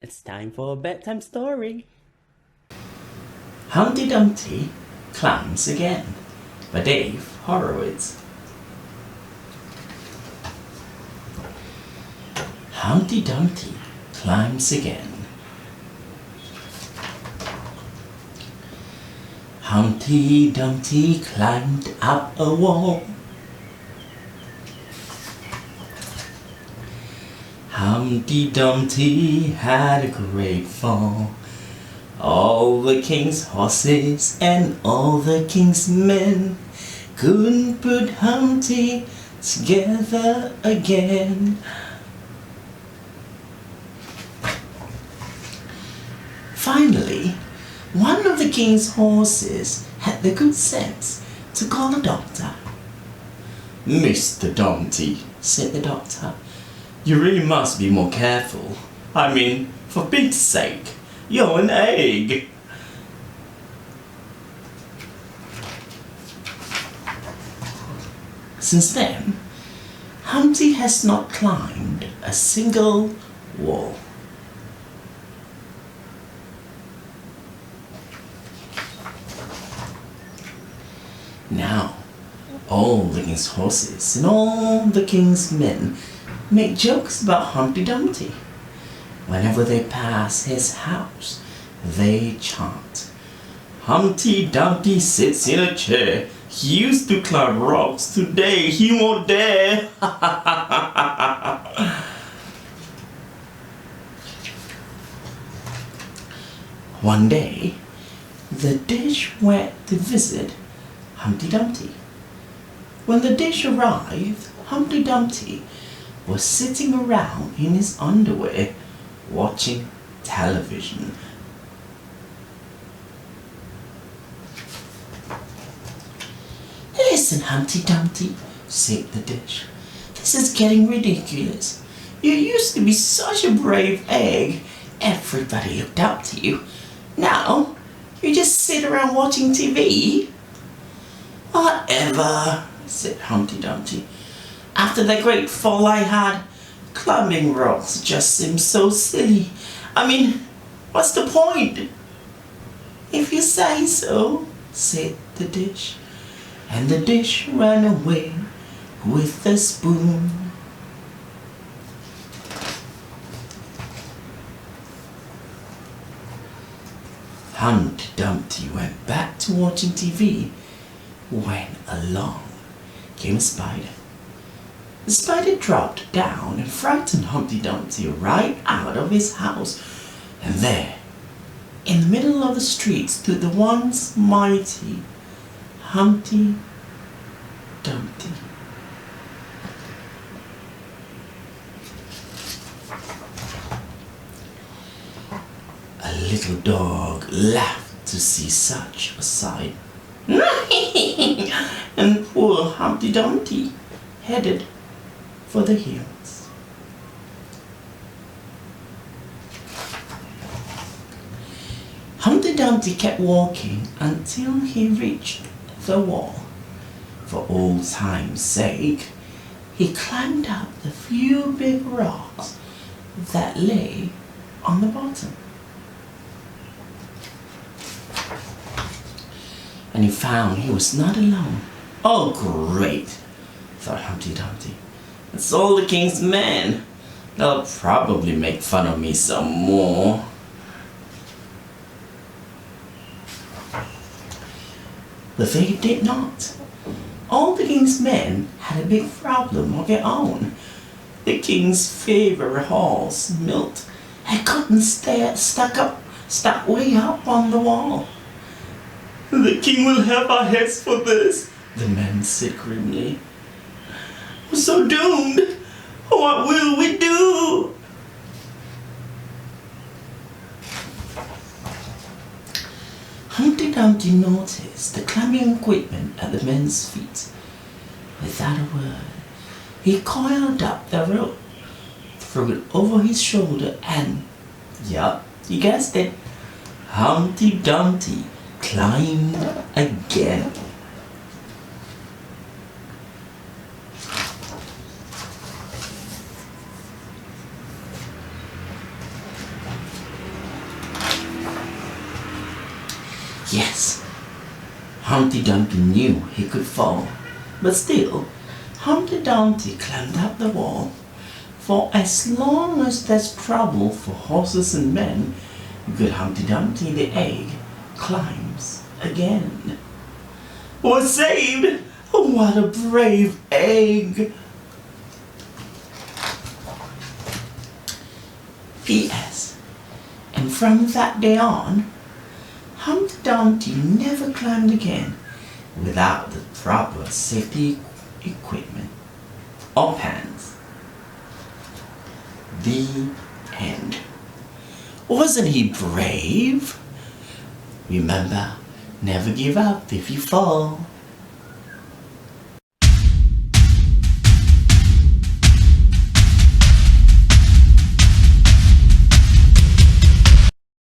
It's time for a bedtime story. Humpty Dumpty Climbs Again by Dave Horowitz. Humpty Dumpty climbs again. Humpty Dumpty climbed up a wall. Humpty Dumpty had a great fall. All the king's horses and all the king's men couldn't put Humpty together again. Finally, one of the king's horses had the good sense to call a doctor. "Mr. Dumpty," said the doctor, "you really must be more careful. I mean, for Pete's sake, you're an egg." Since then, Humpty has not climbed a single wall. Now, all the king's horses and all the king's men make jokes about Humpty Dumpty. Whenever they pass his house, they chant, "Humpty Dumpty sits in a chair. He used to climb rocks. Today he won't dare." One day, the dish went to visit Humpty Dumpty. When the dish arrived, Humpty Dumpty was sitting around in his underwear watching television. "Listen, Humpty Dumpty," said the dish. "This is getting ridiculous. You used to be such a brave egg. Everybody looked up to you. Now, you just sit around watching TV?" "Whatever," said Humpty Dumpty. "After the great fall I had, climbing rocks just seems so silly. I mean, what's the point?" "If you say so," said the dish. And the dish ran away with the spoon. Humpty Dumpty went back to watching TV when along came a spider. The spider dropped down and frightened Humpty Dumpty right out of his house. And there, in the middle of the street, stood the once mighty Humpty Dumpty. A little dog laughed to see such a sight. And poor Humpty Dumpty headed for the hills. Humpty Dumpty kept walking until he reached the wall. For old time's sake, he climbed up the few big rocks that lay on the bottom. And he found he was not alone. "Oh, great," thought Humpty Dumpty. "It's all the king's men. They'll probably make fun of me some more." But they did not. All the king's men had a big problem of their own. The king's favorite horse, Milt, had gotten stuck way up on the wall. "The king will have our heads for this," the men said grimly. "We're so doomed. What will we do?" Humpty Dumpty noticed the climbing equipment at the men's feet. Without a word, he coiled up the rope, threw it over his shoulder, and, yup, you guessed it, Humpty Dumpty climbed again. Yes, Humpty Dumpty knew he could fall, but still, Humpty Dumpty climbed up the wall. For as long as there's trouble for horses and men, good Humpty Dumpty the egg climbs again. Was saved! What a brave egg! P.S. And from that day on, Humpty Dumpty never climbed again without the proper safety equipment or pants. The end. Wasn't he brave? Remember, never give up if you fall.